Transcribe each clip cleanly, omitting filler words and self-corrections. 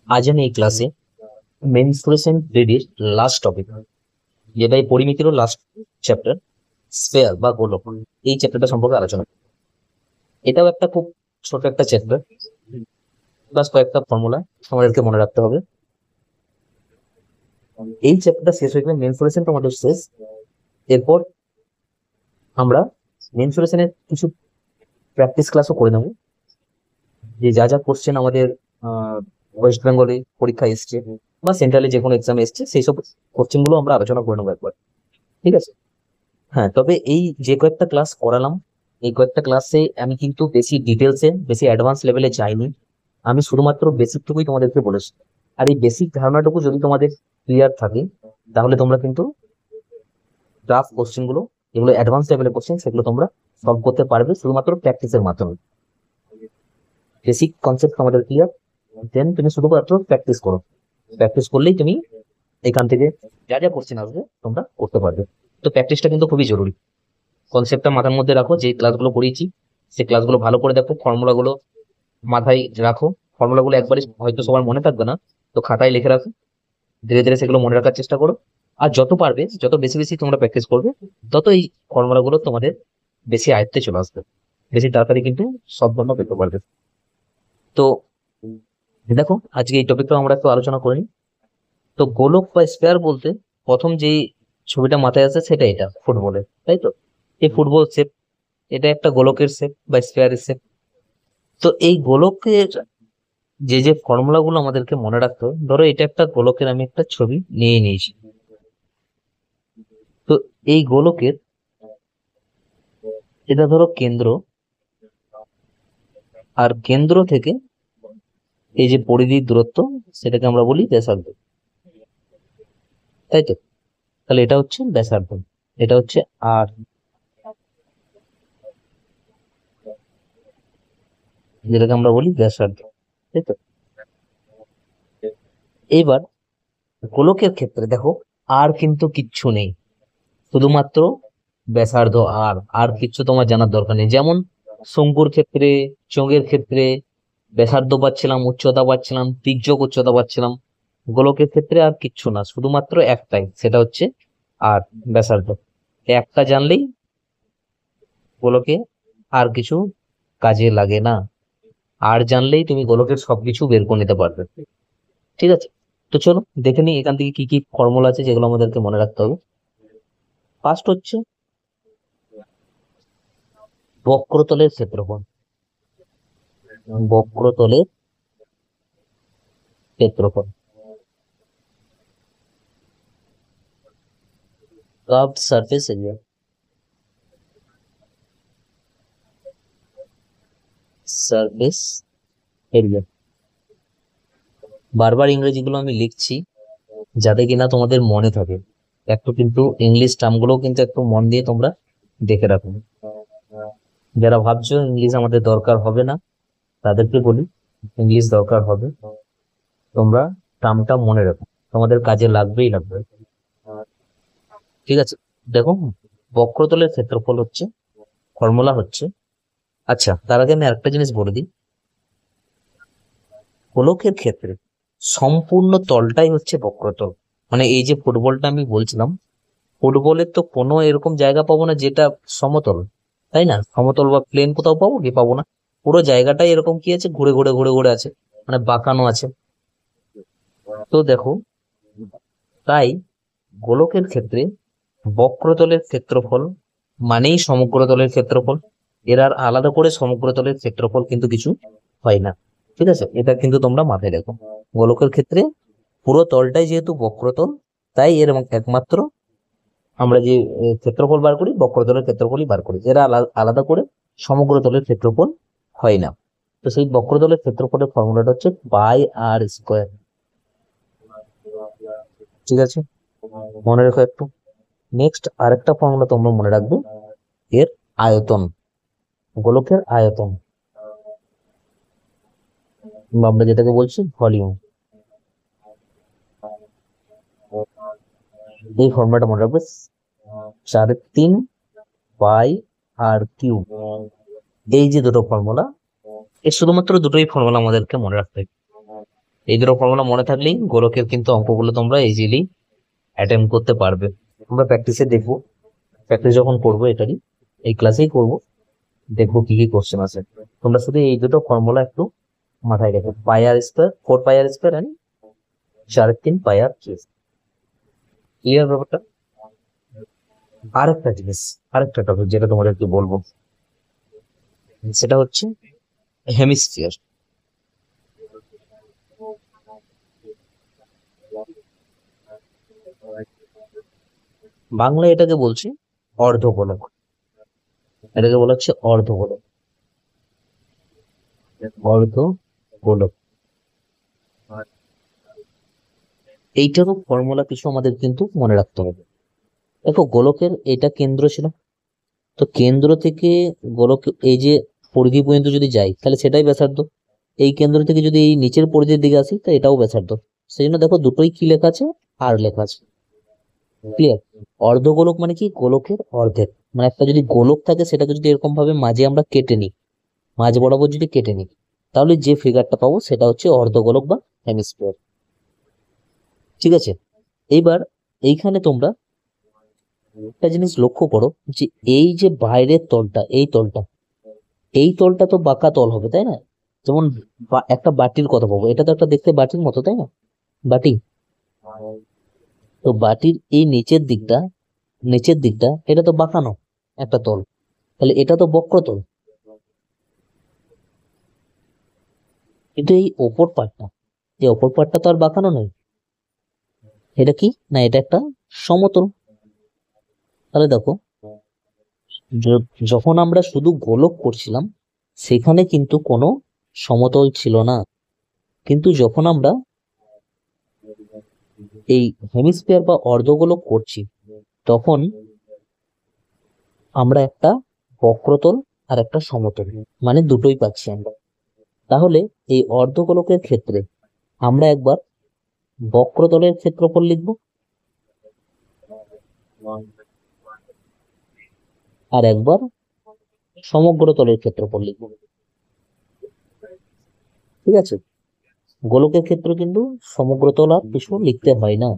আজ আমি এই ক্লাসে মেনস্ট্রুয়েশন থ্রিডির লাস্ট টপিক, যেটা এই পরিমিতিরও লাস্ট চ্যাপ্টার, স্ফেয়ার বা গোলক, এই চ্যাপ্টারটা সম্পর্কে আলোচনা করব। এটাও একটা খুব ছোট একটা চ্যাপ্টার, প্লাস কয়েকটা ফর্মুলা আমাদেরকে মনে রাখতে হবে। এই চ্যাপ্টারটা শেষ হয়ে গেলে মেনস্ট্রুয়েশন আমাদের শেষ। এরপর আমরা মেনস্ট্রুয়েশনের কিছু প্র্যাকটিস ক্লাসও করে নেবো, যে যা যা কোশ্চেন আমাদের ওয়েস্ট বেঙ্গলে পরীক্ষা এসছে বা সেন্ট্রালে যে কোনো এক্সাম এসছে, সেই সব কোশ্চেন গুলো আমরা আলোচনা করে নেবো একবার। ঠিক আছে? হ্যাঁ, তবে এই যে কয়েকটা ক্লাস করালাম, এই কয়েকটা ক্লাসে আমি কিন্তু বেশি ডিটেলসে, বেশি অ্যাডভান্স লেভেলে যাইনি। আমি শুধুমাত্র বেসিকটুকুই তোমাদেরকে বলেছি। আর এই বেসিক ধারণাটুকু যদি তোমাদের ক্লিয়ার থাকে, তাহলে তোমরা কিন্তু টাফ কোশ্চেন গুলো, যেগুলো অ্যাডভান্স লেভেলের কোশ্চেন, সেগুলো তোমরা সলভ করতে পারবে শুধুমাত্র প্র্যাকটিসের মাধ্যমে। বেসিক কনসেপ্ট আমাদের ক্লিয়ার, দেন তুমি শুধুমাত্র প্র্যাকটিস করো। প্র্যাকটিস করলেই তুমি এখান থেকে যা যা কোশ্চেন আসবে তোমরা করতে পারবে। তো প্র্যাকটিসটা কিন্তু খুবই জরুরি। কনসেপ্টটা মাথার মধ্যে রাখো, যে ক্লাসগুলো করিয়েছি সেই ক্লাসগুলো ভালো করে দেখো, ফর্মুলাগুলো মাথায় রাখো। ফর্মুলাগুলো একবারই হয়তো সবার মনে থাকবে না, তো খাতায় লিখে রাখো। ধীরে ধীরে সেগুলো মনে রাখার চেষ্টা করো। আর যত পারবে, যত বেশি বেশি তোমরা প্র্যাকটিস করবে, তত এই ফর্মুলাগুলো তোমাদের বেশি আয়ত্তে চলে আসবে, বেশি তাড়াতাড়ি কিন্তু সব গণনা পেতে পারবে। তো দেখো, আজকে এই টপিকটা আমরা একটু আলোচনা করে নিই। তো গোলক বা স্পেয়ার বলতে প্রথম যেই ছবিটা মাথায় আসে সেটা এটা ফুটবলের, তাই তো? এই ফুটবল শেপ, এটা একটা গোলকের শেপ বা স্পেয়ারের শেপ। তো এই গোলকের যে যে ফর্মুলা গুলো আমাদেরকে মনে রাখতে হবে, ধরো এটা একটা গোলকের আমি একটা ছবি নিয়ে নিয়েছি। তো এই গোলকের, এটা ধরো কেন্দ্র, আর কেন্দ্র থেকে এই যে পরিধির দূরত্ব, সেটাকে আমরা বলি ব্যাসার্ধ, তাই তো? তাহলে এটা হচ্ছে ব্যাসার্ধ, এটা হচ্ছে আর, যেটাকে আমরা বলি ব্যাসার্ধ, তাই তো? এইবার গোলকের ক্ষেত্রে দেখো, আর কিন্তু কিচ্ছু নেই, শুধুমাত্র ব্যাসার্ধ। আর আর কিচ্ছু তোমার জানার দরকার নেই। যেমন শঙ্কুর ক্ষেত্রে, চোঙের ক্ষেত্রে ব্যাসার্ধ পাচ্ছিলাম, উচ্চতা পাচ্ছিলাম, তির্যক উচ্চতা পাচ্ছিলাম। গোলকের ক্ষেত্রে আর কিচ্ছু না, শুধুমাত্র একটাই, সেটা হচ্ছে আর, ব্যাসার্ধ। এই একটা জানলেই গোলকে আর কিছু কাজে লাগে না। আর জানলেই তুমি গোলকের সবকিছু বের করে নিতে পারবে। ঠিক আছে? তো চলো দেখে নিই এখান থেকে কি কি ফর্মুলা আছে যেগুলো আমাদেরকে মনে রাখতে হবে। ফার্স্ট হচ্ছে বক্রতলের ক্ষেত্রফল। বক্রতলের ক্ষেত্রফল, curved surface area. Surface area, বারবার ইংরেজি গুলো আমি লিখছি যাতে কিনা তোমাদের মনে থাকে। একটু কিন্তু ইংলিশ টার্ম গুলো কিন্তু একটু মন দিয়ে তোমরা দেখে রাখো। যারা ভাবছো ইংলিশ আমাদের দরকার হবে না, তাদেরকে বলি ইংলিশ দরকার হবে। তোমরা টার্মটা মনে রাখো, তোমাদের কাজে লাগবেই লাগবে। ঠিক আছে? দেখো, বক্রতলের ক্ষেত্রফল হচ্ছে, ফর্মুলা হচ্ছে, আচ্ছা তার আগে আমি আরেকটা জিনিস বলে দিই। গোলকের ক্ষেত্রে সম্পূর্ণ তলটাই হচ্ছে বক্রতল। মানে এই যে ফুটবলটা আমি বলছিলাম, ফুটবলের তো কোনো এরকম জায়গা পাবো না যেটা সমতল, তাই না? সমতল বা প্লেন কোথাও পাবো কি? পাবো না। পুরো জায়গাটাই এরকম কি আছে, ঘুরে ঘুরে ঘুরে ঘুরে আছে, মানে বাঁকানো আছে। তো দেখো, তাই গোলকের ক্ষেত্রে বক্রতলের ক্ষেত্রফল মানেই সমগ্রতলের ক্ষেত্রফল। এর আর আলাদা করে সমগ্রতলের ক্ষেত্রফল কিন্তু কিছু হয় না। ঠিক আছে? এটা কিন্তু তোমরা মাথায় রেখো। গোলকের ক্ষেত্রে পুরো তলটাই যেহেতু বক্রতল, তাই এর একমাত্র আমরা যে ক্ষেত্রফল বার করি, বক্রতলের ক্ষেত্রফলই বার করি। এরা আলাদা করে সমগ্রতলের ক্ষেত্রফল হয় না। তো সেই বক্রতলের ক্ষেত্রফলের ফর্মুলাটা হচ্ছে পাই আর স্কোয়ার। ঠিক আছে? মনে রেখো একটু। নেক্সট আরেকটা ফর্মুলা তোমরা মনে রাখবে, এর আয়তন, গোলকের আয়তন, বা আমরা যেটাকে বলছি ভলিউম। এই ফর্মুলাটা মনে রাখবে, 3 পাই আর কিউব। এই যে দুটো ফর্মুলা, এই শুধুমাত্র দুটোই ফর্মুলা আমাদেরকে মনে রাখতে হবে। এই দুটো ফর্মুলা মনে থাকলেই গোলকের কিন্তু অঙ্কগুলো তোমরা ইজিলি অ্যাটেম্প করতে পারবে। আমরা প্র্যাকটিসে দেখবো, প্র্যাকটিস যখন করবো এটারই, এই ক্লাসেই করবো, দেখবো কি কি কোশ্চেন আছে। তোমরা শুধু এই দুটো ফর্মুলা একটু মাথায় রেখো, pi r square, 4 pi r square and 4 3 pi r cube. Clear ব্যাপারটা? আরেকটা জিনিস, আরেকটা টপিক যেটা তোমাদের একটু বলবো, সেটা হচ্ছে হেমিস্ফিয়ার। বাংলায় এটাকে বলছি অর্ধগোলক, এটাকে বলা হচ্ছে অর্ধগোলক, অর্ধগোলক। এইটারও ফর্মুলা কিছু আমাদের কিন্তু মনে রাখতে হবে। দেখো গোলকের এটা কেন্দ্র ছিল, তো কেন্দ্র থেকে গোলক এই যে পরিধি পর্যন্ত যদি যাই তাহলে সেটাই ব্যাসার্ধ। এই কেন্দ্র থেকে যদি এই নিচের পরিধির দিকে আসি তো এটাও ব্যাসার্ধ। সেই জন্য দেখো দুটোই কি লেখা আছে, আর লেখা আছে। ক্লিয়ার? অর্ধগোলক মানে কি, গোলকের অর্ধেক। মানে একটা যদি গোলক থাকে সেটাকে যদি এরকম ভাবে মাঝে আমরা কেটে নিই, মাঝ বরাবর যদি কেটে নিই, তাহলে যে ফিগারটা পাবো সেটা হচ্ছে অর্ধগোলক বা হেমিস্ফিয়ার। ঠিক আছে? এইবার এইখানে তোমরা একটা জিনিস লক্ষ্য করো, যে এই যে বাইরের তলটা, এই তলটা, এই তলটা তো বাঁকা তল হবে, তাই না? যেমন একটা বাটির কথা বলবো, এটা তো একটা দেখতে বাটির মতো, তাই না? বাটি। তো বাটির এই নিচের দিকটা এটা তো বাঁকানো একটা তল, তাহলে এটা তো বক্রতল। কিন্তু এই ওপর পার্টটা তো আর বাঁকানো নয়, এটা কি না, এটা একটা সমতল। তাহলে দেখো, যখন আমরা শুধু গোলক করছিলাম সেখানে কিন্তু কোনো সমতল ছিল না, কিন্তু যখন আমরা এই হেমিস্ফিয়ার বা অর্ধগোলক করছি তখন আমরা একটা বক্রতল আর একটা সমতল, মানে দুটোই পাচ্ছি আমরা। তাহলে এই অর্ধগোলকের ক্ষেত্রে আমরা একবার বক্রতলের ক্ষেত্রফল লিখব, আর একবার সমগ্র তলের ক্ষেত্রফল লিখব। ঠিক আছে? গোলকের ক্ষেত্রে কিন্তু সমগ্র তল আর কিছু লিখতে হয় না,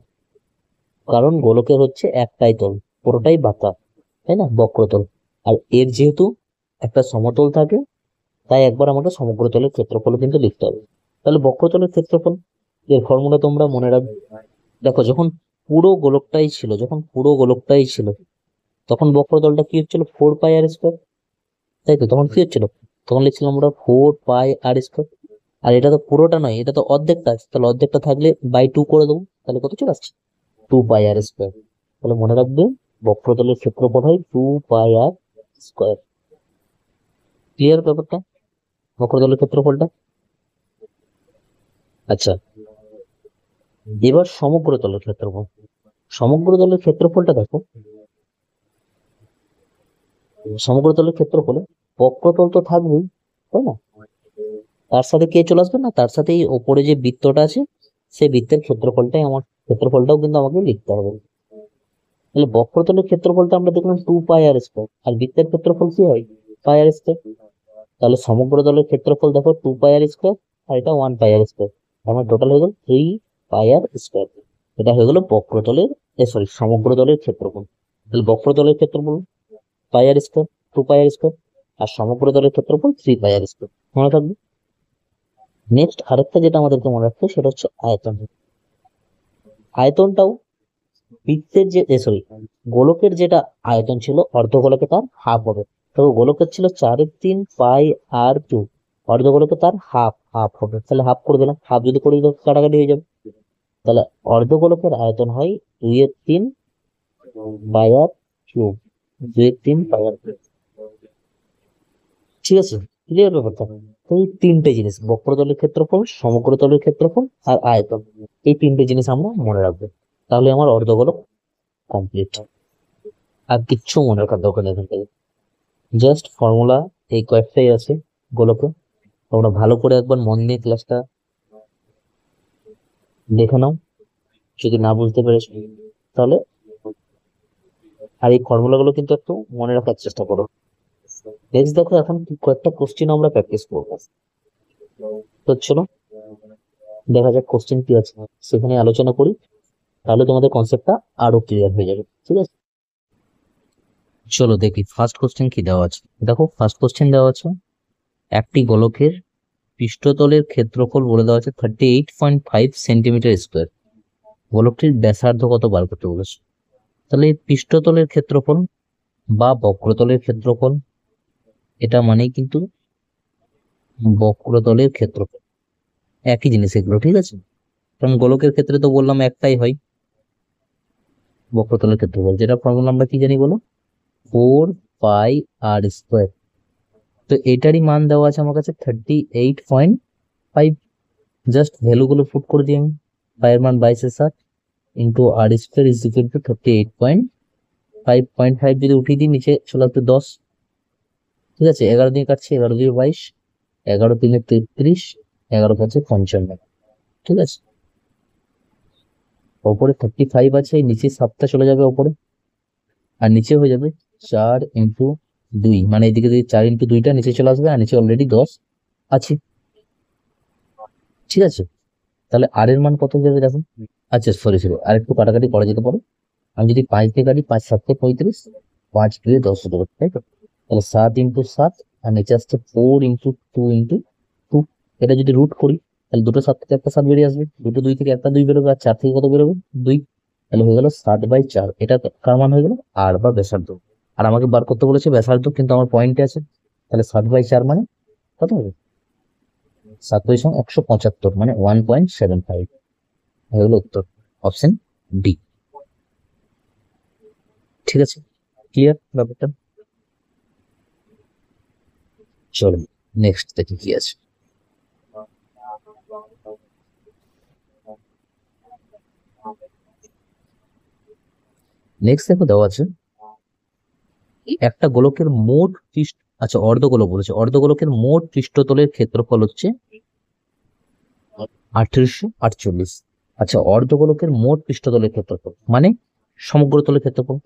কারণ গোলকের হচ্ছে একটাই তল, পুরোটাই বাঁকা, তাই না, বক্রতল। আর এর যেহেতু একটা সমতল থাকে, তাই একবার আমাকে সমগ্র তলের ক্ষেত্রফল কিন্তু লিখতে হবে। তাহলে বক্রতলের ক্ষেত্রফল এর ফর্মুলা তোমরা মনে রাখবে। দেখো যখন পুরো গোলকটাই ছিল তখন বক্রতলটা কি হচ্ছিল, 4 পাই আর স্কোয়ার, তাই তো? তখন কি হচ্ছিল, তখন লিখছিলাম আমরা 4 পাই আর স্কোয়ার। আর এটা তো পুরোটা নয়, এটা তো অর্ধেকটা আছে, তাহলে অর্ধেকটা থাকলে বাই 2 করে দেবো, তাহলে কত চলে আসছে, 2 পাই আর স্কোয়ার। তাহলে মনে রাখবে, বক্রতলের ক্ষেত্রফল হয় 2 পাই আর স্কোয়ার। ক্লিয়ার ব্যাপারটা, বক্রতলের ক্ষেত্রফলটা? আচ্ছা, এবার সমগ্র তলের ক্ষেত্রফলটা দেখো, সমগ্র তলের ক্ষেত্রফলে বক্রতল তো থাকবেই, তাই না? তার সাথে কে চলে আসবে না, তার সাথে এই ওপরে যে বৃত্তটা আছে সেই বৃত্তের ক্ষেত্রফলটাও কিন্তু আমাকে লিখতে হবে। তাহলে বক্রতলের ক্ষেত্রফলটা আমরা দেখলাম 2 পাই আর স্কোয়ার, আর বৃত্তের ক্ষেত্রফল কি হয়, পাই আর স্কোয়ার। তাহলে সমগ্র তলের ক্ষেত্রফল দেখো 2 পাই আর স্কোয়ার, আর এটা 1 পাই আর স্কোয়ার, আমার টোটাল হয়ে গেল 3 পাই আর স্কোয়ার। এটা হয়ে গেল বক্রতলের, সরি, সমগ্র তলের ক্ষেত্রফল। তাহলে বক্রতলের ক্ষেত্রফল পাই আর স্কোয়ার, 2 পাই আর স্কোয়ার, আর সমগ্র তলের ক্ষেত্রফল 3 পাই আর স্কোয়ার। মনে থাকবে। নেক্সট আরেকটা যেটা আমাদেরকে মনে রাখতে হবে সেটা হচ্ছে আয়তন। আয়তনটাও বৃত্তের যে, সরি, গোলকের যেটা আয়তন ছিল অর্ধগোলকে তার হাফ হবে। তো গোলকের ছিল 4 3 পাই আর কিউব, অর্ধগোলকে তার হাফ হাফ হবে, তাহলে হাফ করে দিলাম, হাফ যদি করে দিই কাটাকাটি হয়ে যাবে। তাহলে অর্ধগোলকের আয়তন হয় 2 3 pi r cube, 2 3 pi r cube. ঠিক আছে? ক্লিয়ার ব্যাপারটা? তো এই তিনটে জিনিস, বক্রতলের ক্ষেত্রফল, সমগ্র তলের ক্ষেত্রফল আর আয়তন, এই তিনটে জিনিস আমরা মনে রাখবো, তাহলে আমার অর্ধগোলক কমপ্লিট। আর কিচ্ছু মনে রাখার দরকার নেই এখান থেকে, জাস্ট ফর্মুলা এই কয়েকটাই আছে গোলকে। তোমরা ভালো করে একবার মন দিয়ে ক্লাসটা দেখে নাও, যদি না বুঝতে পেরেছো তাহলে। আর এই ফর্মুলা গুলো কিন্তু একটু মনে রাখার চেষ্টা করো। নেক্সট দেখো, এখন কয়েকটা কোশ্চেন আমরা প্র্যাকটিস করবো। তো চলো দেখা যাক কোশ্চেন কি আছে, সেখানে আলোচনা করি, তাহলে তোমাদের কনসেপ্টটা আরো ক্লিয়ার হয়ে যাবে। ঠিক আছে, চলো দেখি ফার্স্ট কোশ্চেন কি দেওয়া আছে। দেখো ফার্স্ট কোশ্চেন দেওয়া আছে, একটি গোলকের পৃষ্ঠতলের ক্ষেত্রফল বলে দেওয়া আছে 38.5 সেন্টিমিটার স্কোয়ার। গোলকটির ব্যাসার্ধ কত বার করতে বলেছে। তাহলে পৃষ্ঠতলের ক্ষেত্রফল বা বক্রতলের ক্ষেত্রফল, এটা মানেই কিন্তু বক্রতলের ক্ষেত্রফল, একই জিনিস এগুলো। ঠিক আছে, কারণ গোলকের ক্ষেত্রে তো বললাম একটাই হয় বক্রতলের ক্ষেত্রফল, যেটা ফর্মুলা আমরা কি জানি বলো, 4πr²। তো এটারই মান দেওয়া আছে আমার কাছে 38.5। জাস্ট ভ্যালুগুলো পুট করে দিই আমি, পায়ের মান 22/7 into r² is equal to 38.5 যদি উঠিয়ে দিই নিচে চলে আসবে 10। ঠিক আছে, 11 দিয়ে কাটছে, 11 দিয়ে 22, 11 3 33, 11 5 55। ঠিক আছে, ওপরে 35 আছে, নিচে 7টা চলে যাবে ওপরে, আর নিচে হয়ে যাবে 4 × 2, মানে এদিকে যদি 4 × 2টা নিচে চলে আসবে, আর নিচে অলরেডি 10 আছে। ঠিক আছে, তাহলে আর এর মান কত যাবে দেখো। আচ্ছা সরি আর একটু কাটাকাটি করা যেতে পারে। আমি যদি 5 দিয়ে কাটি, 5 7 35, 5 2 10 হতে পারে, তাই তো। তাহলে 7 × 7, আর নিচে আসছে 4 × 2 × 2। এটা যদি রুট করি, তাহলে দুটো 7 থেকে একটা 7 বেরিয়ে আসবে, দুটো 2 থেকে একটা 2 বেরোবে, আর 4 থেকে কত বেরোবে 2। তাহলে হয়ে গেল 7/4। এটা কার মান হয়ে গেল, আর বা ব্যাসার্ধ। আর আমাকে বার করতে বলেছে ব্যাসার্ধ, কিন্তু আমার পয়েন্টে আছে, তাহলে 7/4 মানে কত হবে, 7/175, মানে 1.75 হয়ে গেল উত্তর, অপশন ডি। ঠিক আছে, ক্লিয়ার ব্যাপারটা। চলো নেক্সট দেখি কি আছে। নেক্সট দেখো দেওয়া আছে, একটা গোলকের মোট পৃষ্ঠ, আচ্ছা অর্ধগোলক বলেছে, অর্ধগোলকের মোট পৃষ্ঠতলের ক্ষেত্রফল হচ্ছে 3848। আচ্ছা, অর্ধগোলকের মোট পৃষ্ঠতলের ক্ষেত্রফল মানে সমগ্র তলের ক্ষেত্রফল,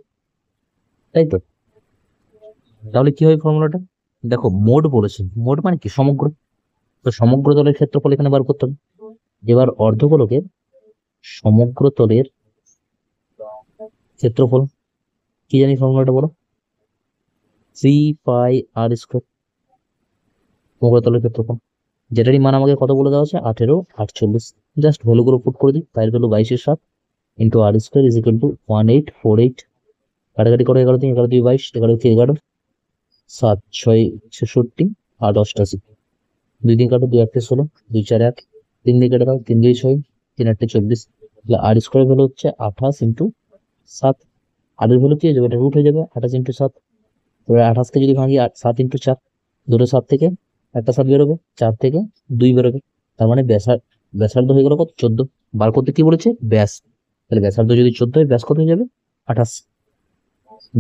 তাই তো। তাহলে কি হয় ফর্মুলাটা, দেখো মোট বলেছে, মোট মানে কি সমগ্র, তো সমগ্র তলের ক্ষেত্রফল এখানে বার করতে হবে। এবার অর্ধগোলকের সমগ্র তলের ক্ষেত্রফল কি জানি, ফর্মুলাটা বলো, 3πr², সমগ্র তলের ক্ষেত্রফল, যেটারই মান আমাকে কত বলে দেওয়া আছে 1848। জাস্ট ভ্যালুগুলো পুট করে দিই, পায়ের value 22/7 into r² is equal to 1848। কাটাকাটি করে 11 দিয়ে 11 দিয়ে 22, 11 কে 11, 7 6 66, আর 88, 2 দিন কাটো, 2 8 16, 2 4 8, 3 দিয়ে কেটে দাও, 3 2 6, 3 8 24। তাহলে r² ভ্যালু হচ্ছে 28 × 7। আর এর ভ্যালু কি হয়ে যাবে, এটা রুট হয়ে যাবে 28 × 7। এবার 28কে যদি ভাঙি 7 × 4, দুটো 7 থেকে একটা 7 বেরোবে, 4 থেকে 2 বেরোবে, তার মানে ব্যাসার্ধ হয়ে গেল কত 14। বার করতে কি বলেছে, ব্যাস। তাহলে ব্যাসার্ধ যদি 14 হয়, ব্যাস কত হয়ে যাবে 28,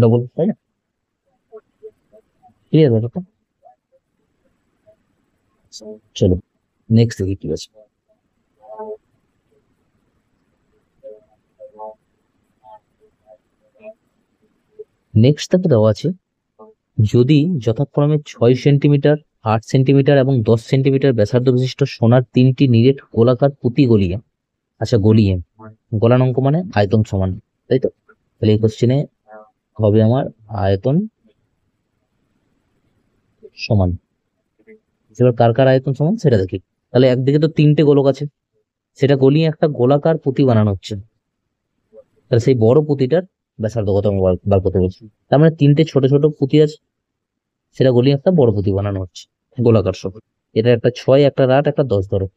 ডবল, তাই না। ক্লিয়ার ব্যাপারটা। চলো নেক্সট দেখি কি আছে। নেক্সট তাকে দেওয়া আছে, যদি যথাক্রমে 6 সেন্টিমিটার, 8 সেন্টিমিটার এবং 10 সেন্টিমিটার ব্যাসার্ধ বিশিষ্ট সোনার 3টি নিরেট গোলাকার পুঁতি গলিয়ে, আচ্ছা গলিয়ে, গলানাঙ্ক মানে আয়তন সমান, তাই তো। তাহলে এই কোশ্চেনে হবে আমার আয়তন সমান। এবার কার কার আয়তন সমান সেটা দেখি। তাহলে একদিকে তো 3টে গোলক আছে, সেটা গলিয়ে একটা গোলাকার পুঁতি বানানো হচ্ছে, তাহলে সেই বড় পুঁতিটার ব্যাসার্ধ কত আমি বার করতে বলছি। তার মানে 3টে ছোট ছোট পুঁতি আছে, সেটা গলিয়ে একটা বড় পুঁতি বানানো হচ্ছে গোলাকার সব। এটা একটা 6, একটা 8, একটা 10 ধরো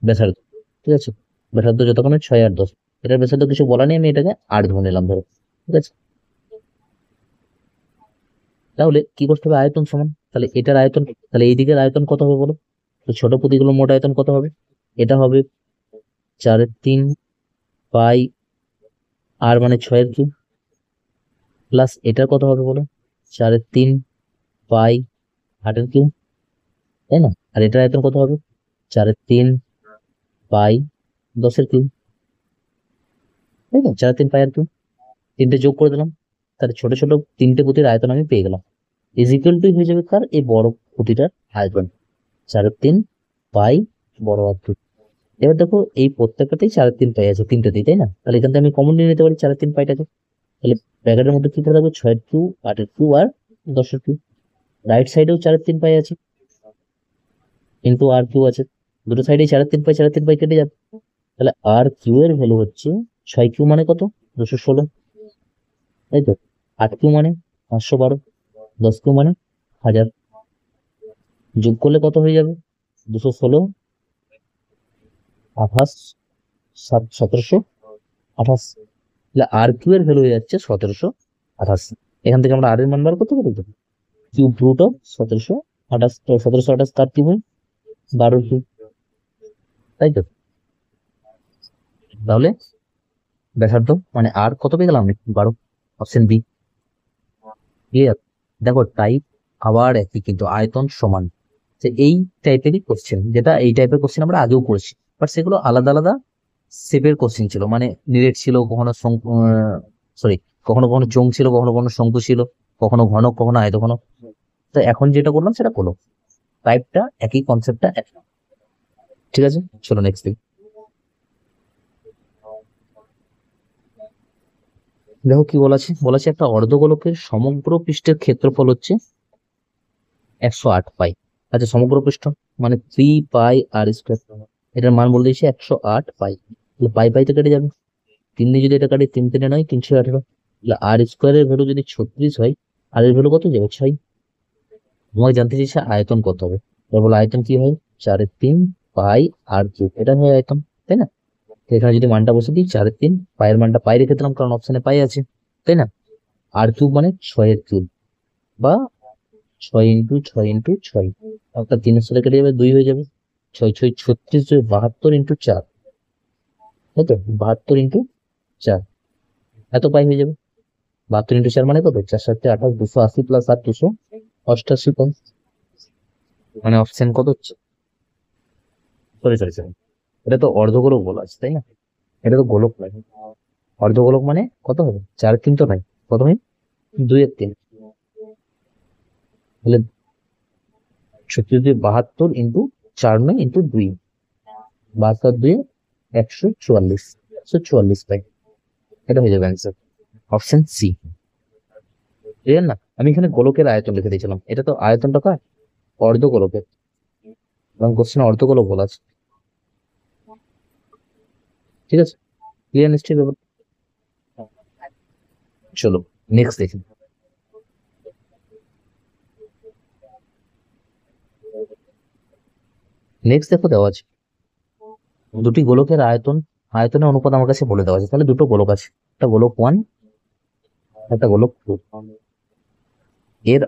ব্যাসার্ধ। ঠিক আছে, ব্যাসার্ধ যতক্ষণ 6 আর 10, এটার ব্যাসার্ধ কিছু বলা নেই, আমি এটাকে 8 ধরে নিলাম ধরো। ঠিক আছে, তাহলে কি করতে হবে, আয়তন সমান, তাহলে এটার আয়তন, তাহলে এই দিকের আয়তন কত হবে বলো, তো ছোট পুঁতিগুলোর মোট আয়তন কত হবে, এটা হবে 4/3 পাই আর মানে 6 এর কিউব, প্লাস এটার কত হবে বলো, 4/3 পাই 8 এর কিউব, তাই না। আর এটার আয়তন কত হবে, 4/3 পাই 10 এর কিউব, তাই না, 4/3 পাই আর কিউব, তিনটে যোগ করে দিলাম, তাহলে ছোট ছোট 3টে পুঁতির আয়তন আমি পেয়ে গেলাম। ইজ ইকুয়াল টু হয়ে যাবে কার, এই বড় পুঁতিটার আয়তন, 4/3 পাই বড় আর কিউব। এবার দেখো এই প্রত্যেকটাতেই 4/3 পাই আছে, তিনটেতেই, তাই না? তাহলে এখান থেকে আমি কমন নিয়ে নিতে পারি 4/3 পাইটাকে। তাহলে ব্র্যাকেটের মধ্যে কি থাকবে, 6 Q 8 Q R 10 Q. Right সাইডেও 4/3 পাই আছে, কিন্তু আর কিউ আছে, দুটো সাইডে 4/3 পাই 4/3 পাই কেটে যাবে। তাহলে আর কিউ এর ভ্যালু হচ্ছে 6 কিউ মানে কত, 216, তাই তো। 8 কিউ মানে 512, 10 কিউ মানে 1000, যোগ করলে কত হয়ে যাবে, 216, 28, 1728। তাহলে আর কিউ এর ভ্যালু হয়ে যাচ্ছে 1728। এখান থেকে আমরা আর এর মান বার করতে পারি তো, কিউব রুট অফ 1728, 1728 তার কি হয় 12 কিউব, তাই তো। তাহলে ব্যাসার্ধ মানে আর কত পেয়ে গেলাম, 12, অপশন বি। ক্লিয়ার? দেখো টাইপ আবার একই, কিন্তু আয়তন সমান। যে এই টাইপেরই কোশ্চেন, যেটা এই টাইপের কোশ্চেন আমরা আগেও করেছি, বাট সেগুলো আলাদা আলাদা শেপের কোশ্চেন ছিল, মানে নিরেট ছিল, কখনো সরি, কখনো কখনো চোঙ ছিল, কখনো কখনো শঙ্কু ছিল, কখনো ঘনক, কখনো আয়তঘনক। তো এখন যেটা করলাম সেটা করলো, টাইপটা একই, কনসেপ্টটা এক। ঠিক আছে, চলো নেক্সট দিন। দেখো কি বলা আছে একটা অর্ধগোলকের সমগ্র পৃষ্ঠের ক্ষেত্রফল হচ্ছে 108 পাই। আচ্ছা, সমগ্র পৃষ্ঠ মানে 3 পাই r², এটার মান বলে দিয়েছে 108 পাই। তাহলে পাই পাই তো কেটে যাবে, 3 দিয়ে যদি এটা কাটি, 3 3 9, 318। তাহলে r² এর ভ্যালু যদি 36 হয়, আর এর ভ্যালু কত যাবে, 6। তোমাকে জানতে চাইছে আয়তন কত হবে, এবার বলো আয়তন কি হয়, 4/3 পাই r², এটা হয় আয়তন, তাই না? তো এখানে যদি মানটা বসে দিই, 4/3, পায়ের মানটা পাই রেখে দিলাম কারণ অপশনে পাই আছে, তাই না? r³ মানে 6 এর কিউব, বা 6 × 6 × 6, অর্থাৎ 3 এর সাথে কেটে যাবে, 2 হয়ে যাবে, 6 6 36, 72 × 4, তাই তো, 72 × 4, এত পাই হয়ে যাবে। 72 × 4 মানে কত, 4 7 28, 280 প্লাস 8, 288 পাই। মানে অপশন কত হচ্ছে, সরি সরি সরি, এটা তো অর্ধগোলক বলা আছে, তাই না? এটা তো গোলক নয়। অর্ধগোলক মানে কত হবে, 4/3 তো নাই, কত হয়, 2/3। তাহলে 72 ইন্টু 4 নয় ইন্টু 2, 72 144, 144 পাই, এটা হয়ে যাবে অ্যান্সার, অপশন সি। ক্লিয়ার না? আমি এখানে গোলকের আয়তন লিখে দিয়েছিলাম, এটা তো আয়তনটা কার, অর্ধগোলকের, এবং কোশ্চেন অর্ধগোলক বলা আছে। ঠিক আছে, ক্লিয়ার নিশ্চয়ই ব্যাপার। চলো নেক্সট দেখি। নেক্সট দেখো দেওয়া আছে দুটি গোলকের আয়তনের অনুপাত আমার কাছে বলে দেওয়া আছে। তাহলে দুটো গোলক আছে, একটা গোলক 1, একটা গোলক 2, এর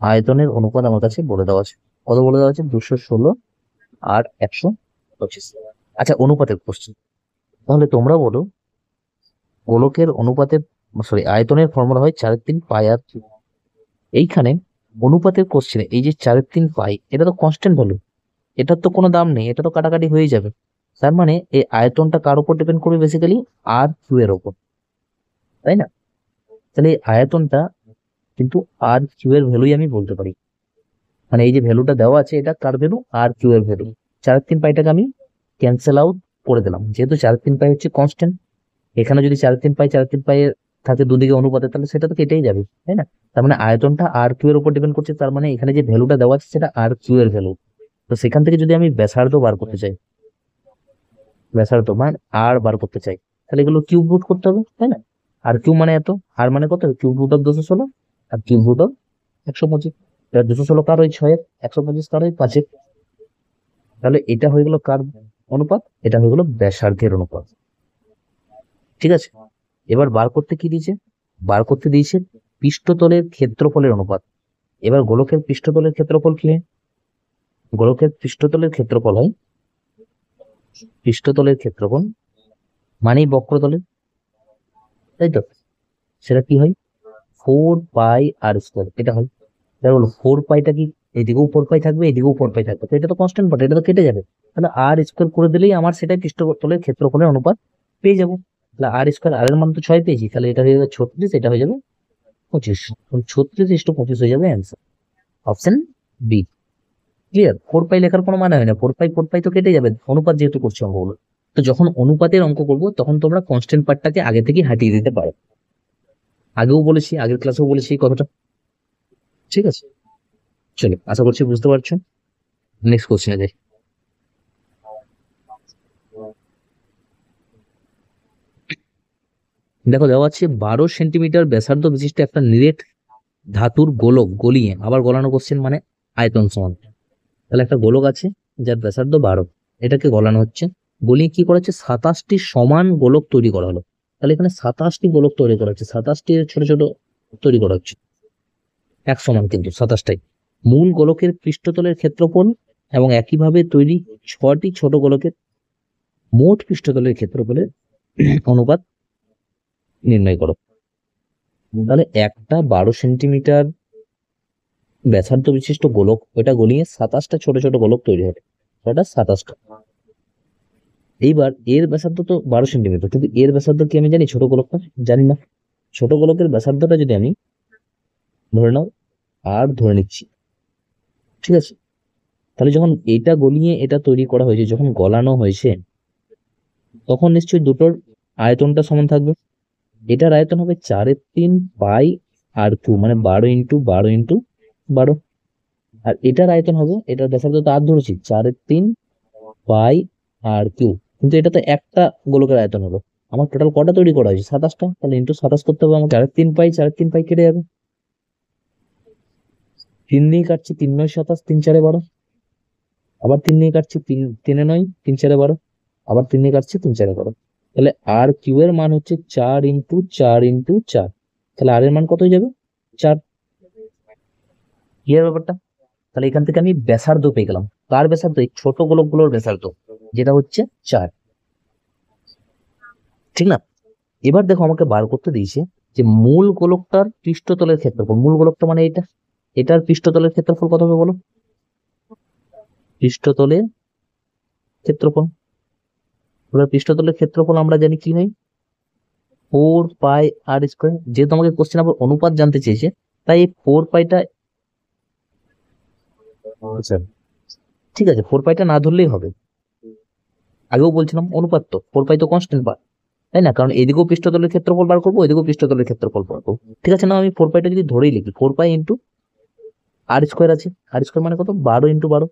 আয়তনের অনুপাত আমার কাছে বলে দেওয়া আছে। কত বলে দেওয়া আছে, 216 আর 125। আচ্ছা, অনুপাতের কোশ্চেন, তাহলে তোমরা বলো গোলকের অনুপাতের, সরি, আয়তনের ফর্মুলা হয় 4/3 পাই r²। এইখানে অনুপাতের কোশ্চেনে এই যে 4/3 পাই, এটা তো কনস্ট্যান্ট ভ্যালু, এটার তো কোনো দাম নেই, এটা তো কাটাকাটি হয়ে যাবে। তার মানে এই আয়তনটা কার উপর ডিপেন্ড করবে, বেসিক্যালি r² এর উপর, তাই না? তাহলে এই আয়তনটা কিন্তু r² এর ভ্যালুই আমি বলতে পারি, মানে এই যে ভ্যালুটা দেওয়া আছে এটা কার ভ্যালু, r³ এর ভ্যালু। 4/3 পাইটাকে আমি ক্যান্সেল আউট করে দিলাম, যেহেতু 4/3 পাই হচ্ছে কনস্ট্যান্ট। এখানে যদি 4/3 পাই এর থাকে দুদিকে অনুপাতে, তাহলে সেটা তো কেটেই যাবে, তাই না? তার মানে আয়তনটা r³ এর উপর ডিপেন্ড করছে, তার মানে এখানে যে ভ্যালুটা দেওয়া আছে সেটা r³ এর ভ্যালু। তো সেখান থেকে যদি আমি ব্যাসার্ধ বার করতে চাই, ব্যাসার্ধ মানে আর বার করতে চাই, তাহলে এগুলো কিউব রুট করতে হবে, তাই না? আর কিউব মানে এত, আর মানে কত, কিউব রুট অফ 216, আর কিউব রুট অফ 125। 216 কার ওই 6-এর, 125 কার ওই 5-এর। তাহলে এটা হয়ে গেল কার অনুপাত, এটা হয়ে গেল ব্যাসার্ধের অনুপাত। ঠিক আছে, এবার বার করতে কি দিয়েছে, বার করতে দিয়েছে পৃষ্ঠতলের ক্ষেত্রফলের অনুপাত। এবার গোলকের পৃষ্ঠতলের ক্ষেত্রফল কি হয়, গোলকের পৃষ্ঠতলের ক্ষেত্রফল হয়, পৃষ্ঠতলের ক্ষেত্রফল মানেই বক্রতলের, তাই তো। সেটা কি হয়, 4 পাই r², এটা হয়। এবার বলো 4 পাইটা কি, এদিকেও 4 পাই থাকবে, এদিকেও 4 পাই থাকবে, তো এটা তো কনস্ট্যান্ট পার্ট, এটা তো কেটে যাবে। তাহলে r² করে দিলেই আমার সেটাই পৃষ্ঠতলের ক্ষেত্রফলের অনুপাত পেয়ে যাবো। তাহলে r², আর এর মান তো 6 পেয়েছি, তাহলে এটা হয়ে যাবে 36, এটা হয়ে যাবে 25। 36 × 25 হয়ে যাবে অ্যান্সার, অপশন বি। ক্লিয়ার? 4 পাই লেখার কোনো মানে হয় না, 4 পাই তো কেটে যাবে, অনুপাত যেহেতু করছি অঙ্কগুলো। তো যখন অনুপাতের অঙ্ক করবো তখন তোমরা কনস্ট্যান্ট পার্টটাকে আগে থেকে হাটিয়ে দিতে পারো। আগেও বলেছি, আগের ক্লাসেও বলেছি এই কথাটা। ঠিক আছে, চলো, আশা করছি বুঝতে পারছো। নেক্সট কোশ্চেনে যাই। দেখো দেওয়া আছে 12 সেন্টিমিটার ব্যাসার্ধ বিশিষ্ট একটা নিরেট ধাতুর গোলক গলিয়ে, আবার গলানো কোশ্চেন মানে আয়তন সমান। তাহলে একটা গোলক আছে যার ব্যাসার্ধ 12, এটাকে গলানো হচ্ছে, গলিয়ে কি করা হচ্ছে, 27টি সমান গোলক তৈরি করা হলো। তাহলে এখানে 27টি গোলক তৈরি করা হচ্ছে, 27টি ছোট ছোট তৈরি করা হচ্ছে, এক সমান কিন্তু 27টাই। মূল গোলকের পৃষ্ঠতলের ক্ষেত্রফল এবং একইভাবে তৈরি 6টি ছোট গোলকের মোট পৃষ্ঠতলের ক্ষেত্রফলের অনুপাত নির্ণয় করো। তাহলে একটা 12 সেন্টিমিটার ব্যাসার্ধ বিশিষ্ট গোলক, ওটা গলিয়ে 27টা ছোট ছোট গোলক তৈরি হবে, ওটা 27টা। এইবার এর ব্যাসার্ধ তো 12 সেন্টিমিটার, কিন্তু এর ব্যাসার্ধ কি আমি জানি ছোট গোলকটা? জানি না। ছোট গোলকের ব্যাসার্ধটা যদি আমি ধরে নাও আর ধরে নিচ্ছি, ঠিক আছে, তাহলে যখন এটা গলিয়ে এটা তৈরি করা হয়েছে, যখন গলানো হয়েছে, তখন নিশ্চয়ই দুটোর আয়তনটা সমান থাকবে। এটার আয়তন হবে 4/3 পাই আর কিউ, মানে 12 × 12 × 12। আর এটার আয়তন হবে, এটার ব্যাসার্ধ তো আর ধরেছি 4/3 পাই আর কিউ, কিন্তু এটা তো একটা গোলকের আয়তন হলো। আমার টোটাল কটা তৈরি করা হয়েছে? 27টা, তাহলে ইন্টু 27 করতে হবে আমাকে। 4/3 পাই, 4/3 পাই কেটে যাবে, 3 দিয়ে কাটছি, 3 × 9 = 27, 3 × 4 = 12, আবার 3 দিয়ে কাটছি, 3 × 9 = 3 × 4 = 12, আবার 3 দিয়ে কাটছি, 3 × 4 = 12। তাহলে আর কিউ এর মান হচ্ছে 4 × 4 × 4। তাহলে আর এর মান কত হয়ে যাবে? 4। ক্লিয়ার ব্যাপারটা? তাহলে এখান থেকে আমি ব্যাসার্ধ পেয়ে গেলাম। কার ব্যাসার্ধ? এই ছোট গোলকগুলোর ব্যাসার্ধ, যেটা হচ্ছে 4। ঠিক না? এবার দেখো আমাকে বার করতে দিয়েছে যে মূল গোলকটার পৃষ্ঠতলের ক্ষেত্রফল। মূল গোলকটা মানে এটা, এটার পৃষ্ঠতলের ক্ষেত্রফল কত হবে বলো? পৃষ্ঠতলের ক্ষেত্রফল, এবার পৃষ্ঠতলের ক্ষেত্রফল আমরা জানি কি হয়, 4 π r²। যেহেতু আমাকে কোশ্চেন আবার অনুপাত জানতে চেয়েছে, তাই এই 4 পাইটা, আচ্ছা ঠিক আছে, 4 পাইটা না ধরলেই হবে। আগেও বলছিলাম অনুপাত তো, 4 পাই তো কনস্ট্যান্ট পার্ট, তাই না? কারণ এদিকেও পৃষ্ঠতলের ক্ষেত্রফল বার করবো, এদিকেও পৃষ্ঠতলের ক্ষেত্রফল বার করবো। ঠিক আছে না, আমি 4 পাইটা যদি ধরেই লিখি, 4 পাই × r² আছে, r² মানে কত, 12 × 12।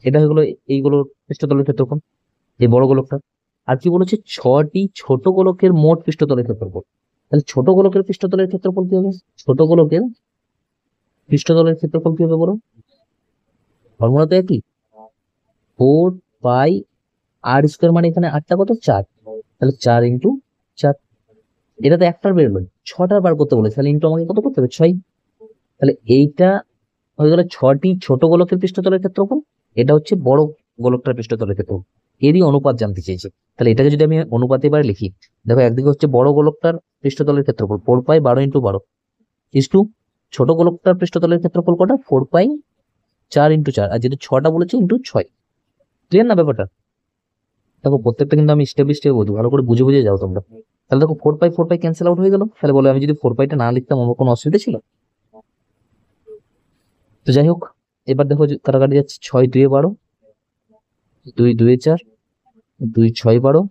এটা হয়ে গেলো এইগুলো পৃষ্ঠতলের ক্ষেত্রফল, এই বড় গোলকটা। আর কি বলেছে, 6টি ছোট গোলকের মোট পৃষ্ঠতলের ক্ষেত্রফল। তাহলে ছোট গোলকের পৃষ্ঠতলের ক্ষেত্রফল কি হবে? ছোট গোলকের পৃষ্ঠতলের ক্ষেত্রফল কি হবে বলো? ফর্মুলা তো একই, 4 π r², মানে এখানে আটটা কত, 4, তাহলে 4 × 4। এটা তো একটার বেরোলো, 6টার বার করতে বলেছে, তাহলে ইন্টু আমাকে কত করতে হবে, 6। তাহলে এইটা হয়ে গেল 6টি ছোট গোলকের পৃষ্ঠতলের ক্ষেত্রফল, এটা হচ্ছে বড় গোলকটার পৃষ্ঠতলের ক্ষেত্রফল। এরই অনুপাত জানতে চেয়েছে। তাহলে এটাকে যদি আমি অনুপাতে এবার লিখি, দেখো একদিকে হচ্ছে বড় গোলকটার পৃষ্ঠতলের ক্ষেত্রফল 4 π, 12 × 12 ইস টু ছোট গোলকটার পৃষ্ঠতলের ক্ষেত্রফল কটা, 4 π, 4 × 4, আর যেহেতু 6টা বলেছে ইন্টু 6। ক্লিয়ার না ব্যাপারটা? দেখো প্রত্যেকটা কিন্তু আমি স্টেপ বাই স্টেপ বলছি, ভালো করে বুঝে বুঝে যাও তোমরা। তাহলে দেখো 4 π ক্যান্সেল আউট হয়ে গেল। তাহলে বলো আমি যদি 4 পাইটা না লিখতাম আমার কোনো অসুবিধা ছিল? তো যাই হোক, এবার দেখো কাটাকাটি যাচ্ছে, 6 × 2 = 12, 2 × 2 = 4, 2 × 6 = 12,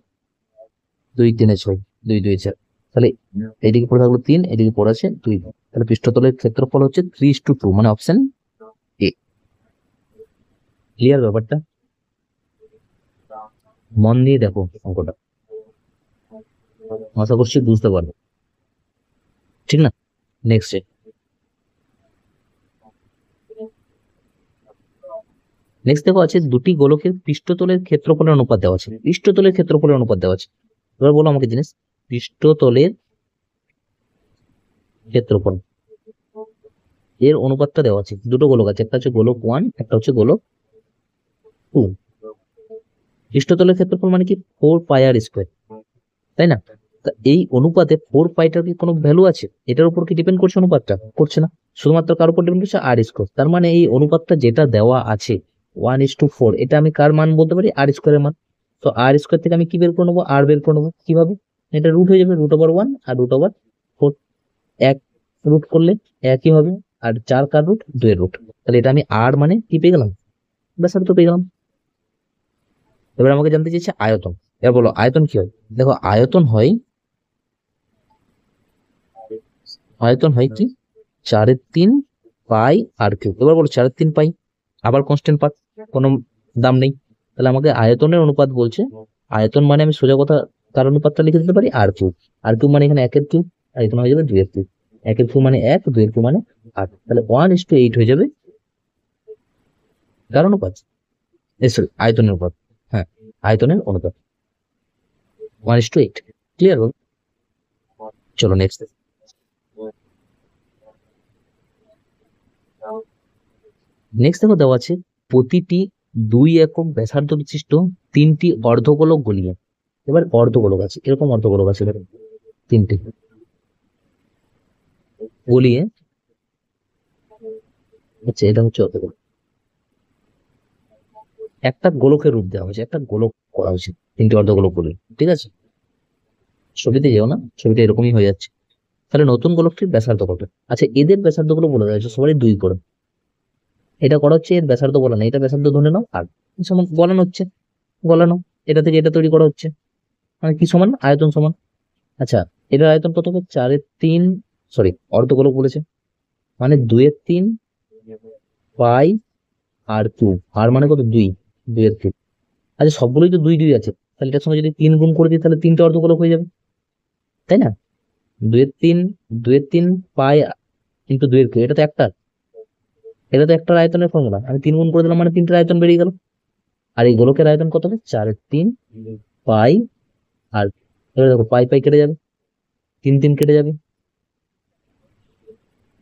2 × 3 = 6, 2 × 2 = 4। তাহলে এইদিকে পড়ে থাকলো 3, এদিকে পড়ে আছে 2। তাহলে পৃষ্ঠতলের ক্ষেত্রফল হচ্ছে 3:2, মানে অপশন এ। ক্লিয়ার ব্যাপারটা? মন দিয়ে দেখো অঙ্কটা, আশা করছি বুঝতে পারবে। ঠিক না? নেক্সট, দেখো আছে দুটি গোলকের পৃষ্ঠতলের ক্ষেত্রফলের অনুপাত দেওয়া আছে, পৃষ্ঠতলের ক্ষেত্রফলের অনুপাত দেওয়া আছে। এবার বলো আমাকে জিনিস, পৃষ্ঠতলের ক্ষেত্রফল এর অনুপাতটা দেওয়া আছে। দুটো গোলক আছে, একটা হচ্ছে গোলক 1, একটা হচ্ছে গোলক 2। পৃষ্ঠতলের ক্ষেত্রফল মানে কি, 4 πr², তাই না? তা এই অনুপাতে 4 পাইটার কি কোনো ভ্যালু আছে? এটার উপর কি ডিপেন্ড করছে অনুপাতটা? করছে না, শুধুমাত্র কার উপর ডিপেন্ড করছে, r²। তার মানে এই অনুপাতটা যেটা দেওয়া আছে 1:4, এটা আমি কার মান বলতে পারি, r² এর মান। তো r² থেকে আমি কি বের করে নেবো, r বের করে নেবো। কিভাবে? এটা রুট হয়ে যাবে, √1 আর √4। এক রুট করলে একই হবে, আর 4 কার রুট 2 এর রুট। তাহলে এটা আমি আর মানে কি পেয়ে গেলাম, ব্যাসার্ধ পেয়ে গেলাম। এবার আমাকে জানতে চাইছে আয়তন। এবার বলো আয়তন কি হয়। দেখো আয়তন হয় কি 4/3 পাই আর কিউব। এবার বলো 4/3 পাই, আবার কনস্ট্যান্ট পার্ট, কোনো দাম নেই। তাহলে আমাকে আয়তনের অনুপাত বলছে। আয়তন মানে আমি সোজা কথা তার অনুপাতটা লিখে দিতে পারি আর কিউব। আর কিউব মানে এখানে 1 এর কিউব, আর এখানে হয়ে যাবে 2 এর কিউব। 1 এর কিউব মানে 1, 2 এর কিউব মানে 8। তাহলে 1:8 হয়ে যাবে কার অনুপাত, সরি আয়তনের অনুপাত। হ্যাঁ, আয়তনের অনুপাত 1:8। ক্লিয়ার হল। চলো নেক্সট। দেখো দেওয়া আছে প্রতিটি 2 একক ব্যাসার্ধ বিশিষ্ট 3টি অর্ধগোলক গলিয়ে। এবার অর্ধগোলক আছে, এরকম অর্ধগোলক আছে দেখো 3টি গলিয়ে। আচ্ছা, এটা হচ্ছে অর্ধগোলক। একটা গোলকের রূপ দেওয়া হয়েছে, একটা গোলক করা হয়েছে 3টি অর্ধগোলক গলিয়ে, ঠিক আছে। ছবিতে যেও না, ছবিটা এরকমই হয়ে যাচ্ছে। তাহলে নতুন গোলকটির ব্যাসার্ধ কত। আচ্ছা, এদের ব্যাসার্ধ গুলো বলে দেওয়া হয়েছে সবারই 2 করে। এটা করা হচ্ছে, এর ব্যাসার্ধ বলা নেই, এটা ব্যাসার্ধ ধরে নাও আর সমান গলানো হচ্ছে, গলানো। এটা থেকে এটা তৈরি করা হচ্ছে, মানে কি সমান, আয়তন সমান। আচ্ছা, এটার আয়তন কত হবে 4/3, সরি অর্ধগোলক বলেছে, মানে 2/3 পাই আর কিউব। আর মানে কত 2, 2 এর কিউব। আচ্ছা, সবগুলোই তো 2 2 আছে, তাহলে এটার সঙ্গে যদি 3 গুণ করে দিই তাহলে 3টে অর্ধগোলক হয়ে যাবে, তাই না। 2/3, 2/3 পাই ইন্টু 2 এর কিউব, এটা তো একটার আয়তনের ফর্মুলা। আমি 3 গুণ করে দিলাম মানে 3টার আয়তন বেরিয়ে গেল। আর এই গোলকের আয়তন কত হবে 4/3 পাই আর, এবার দেখো পাই পাই কেটে যাবে, 3 3 কেটে যাবে,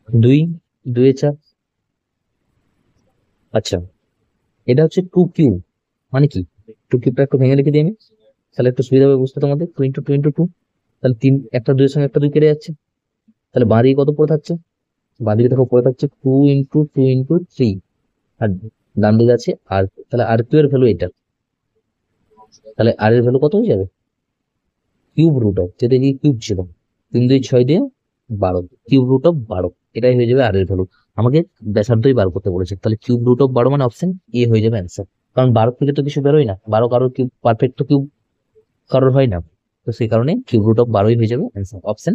2 2 এ 4। আচ্ছা, এটা হচ্ছে 2 কিউব, মানে কি 2 কিউবটা একটু ভেঙে লিখে দিই আমি, তাহলে একটু সুবিধা হবে বুঝতে তোমাদের। 2 × 2 × 2, তাহলে 3, একটা 2 এর সঙ্গে একটা 2 কেটে যাচ্ছে। তাহলে বাঁ দিকে কত পড়ে থাকছে, বাঁ দিকে দেখো পড়ে থাকছে 2 × 2 × 3, আর ডান দিকে আছে আর। তাহলে আর কিউ এর ভ্যালু এটা, তাহলে আর এর ভ্যালু কত হয়ে যাবে কিউব রুট অফ, যেটা কি কিউব ছিল 3 2 6 দিয়ে 12, কিউব রুট অফ 12, এটাই হয়ে যাবে আর এর ভ্যালু। আমাকে ব্যাসার্ধই বার করতে বলেছে, তাহলে কিউব রুট অফ 12 মানে অপশন এ হয়ে যাবে অ্যান্সার। কারণ 12 থেকে তো কিছু বেরোয় না, 12 কারোর কিউব পারফেক্ট তো কিউব কারোর হয় না, তো সেই কারণে কিউব রুট অফ 12ই হয়ে যাবে অ্যান্সার, অপশন